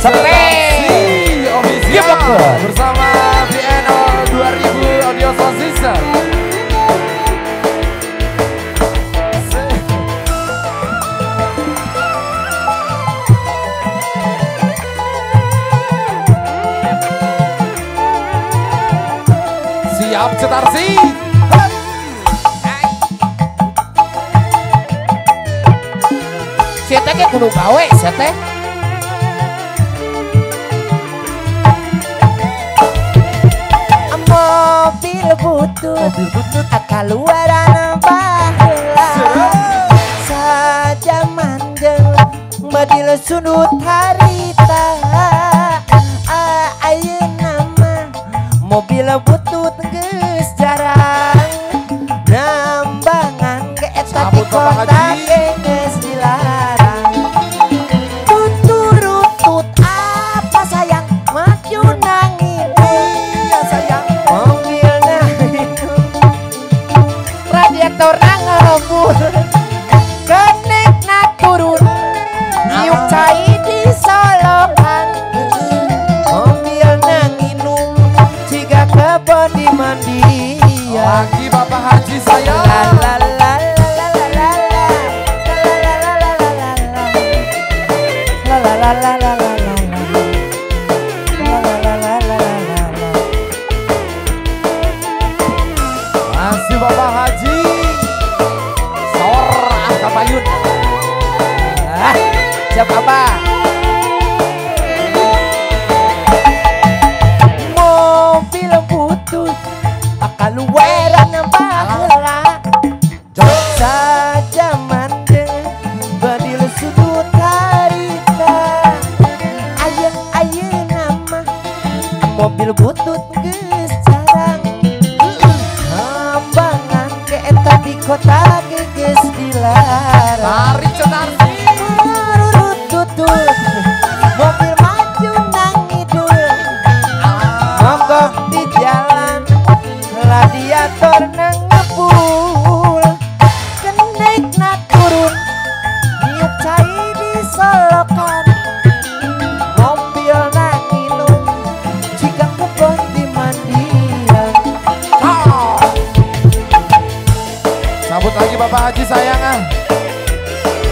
Seperti official bersama BNO 2000 Audio Sound System. Siap cetar sih. Siete ke kudu gawe siete. Mobil butut akaluaran baheula saja mandel badil sudut harita ayeuna mah mobil butut geus jarang nambangan ge eta di kota geus dilarang tutut apa sayang maju nangis ya sayang mobilna itu radiator ngebul kenekna turun niuk cai di solokan mobilna nginum jika kebon di mandian Lagi Bapak Haji saya. Masih Bapak Haji. Sor angka payun. Siapa apa? Mobil butut akaluaran baheula saja mandeng badil sudut harita ayeuna mah mobil butut geus jarang hambangan ke eta di kota geus dilarang Mari cetar sih. tutut mobil maju nang ngidul mogok di jalan radiator nang ngebul kenekna turun niuk cai di solokan mobil nang nginum jika kebon di mandian Sambut lagi Bapak Haji sayang ah.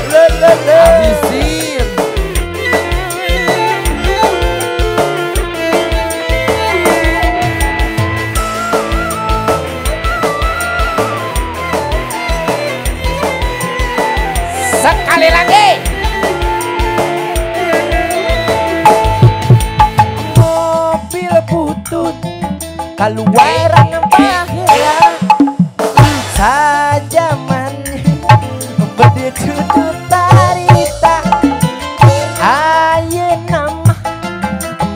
lelele Habisin. sekali lagi mobil butut kaluaran baheula saja manis badil sudut tarita ayeuna mah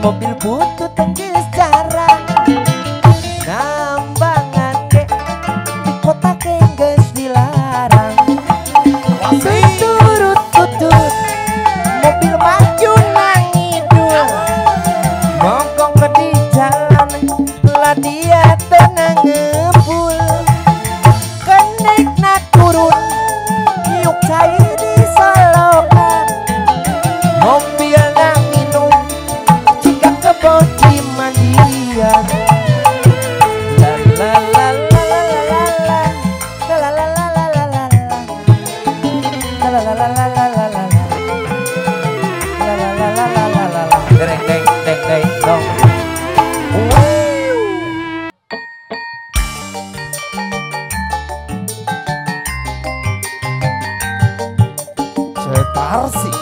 mobil butut geus jarang nambangan ge di kota ge geus dilarang turut tutut mobil maju nang ngidul mongkong di jalan lah dia tenang ngebul kenekna turun niuk cai di solokan mobil nang minum jika kebon di mandian la la la la la la la la la la la la la Deng deng deng deng dong. Cetar sih.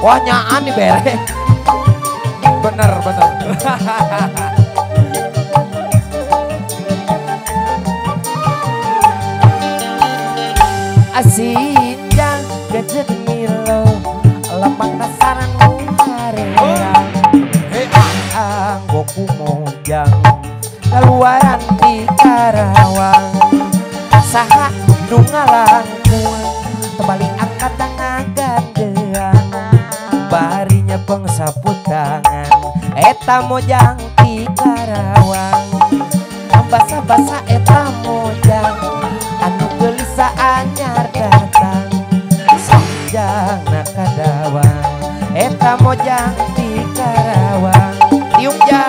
Wah nyaan nih bere. Bener bener. Asinjang gadget milo lepang kasaran muharerang anggoku mojang keluaran di Karawang saha nu ngalangkung tebalik angkatan ngagandean barinya pengsapu tangan eta mojang di Karawang basa-basa eta mojang anu gelisah eta mojang di Karawang tiung ja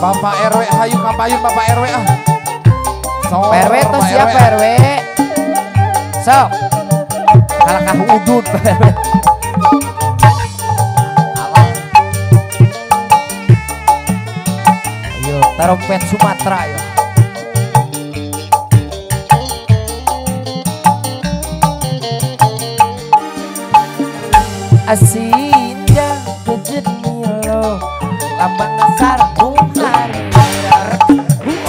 Bapak RW hayu kapayun Bapak RW ah. Sok RW tuh siapa RW sok kalakah udut RW ayo trompet Sumatera ya asinja kejet milo lambang dasar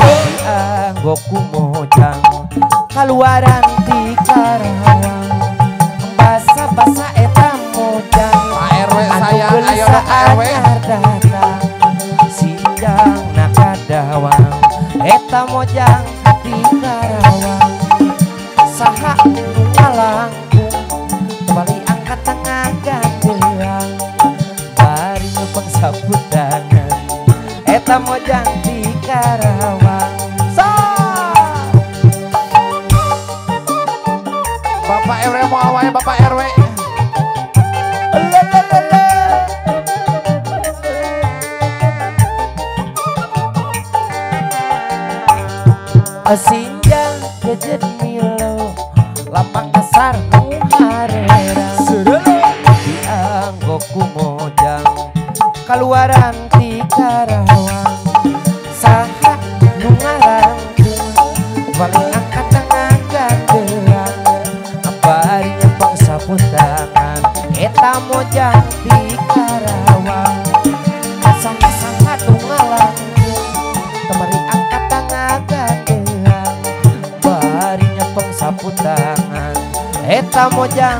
hari anggoku mojang kaluaran di Karawang basa-basa eta mojang Pak RW saya ayo Pak RW datang sinjang nakadawang eta mojang di Karawang saha ngalangkung kembali angkat tengah gandelang bari nyupeng sabutangan eta mojang di Karawang Bapak RW mau awalnya Bapak RW asinjang kejet milo lapang kasar nuharera dianggoku mojang kaluaran di Karawang saha nungarangkung paling angkat tengah gandelang bari nyempeng sapu tangan eta mojang di Karawang saha nungarangkung temari angkat tengah gandelang bari nyempeng sapu tangan eta mojang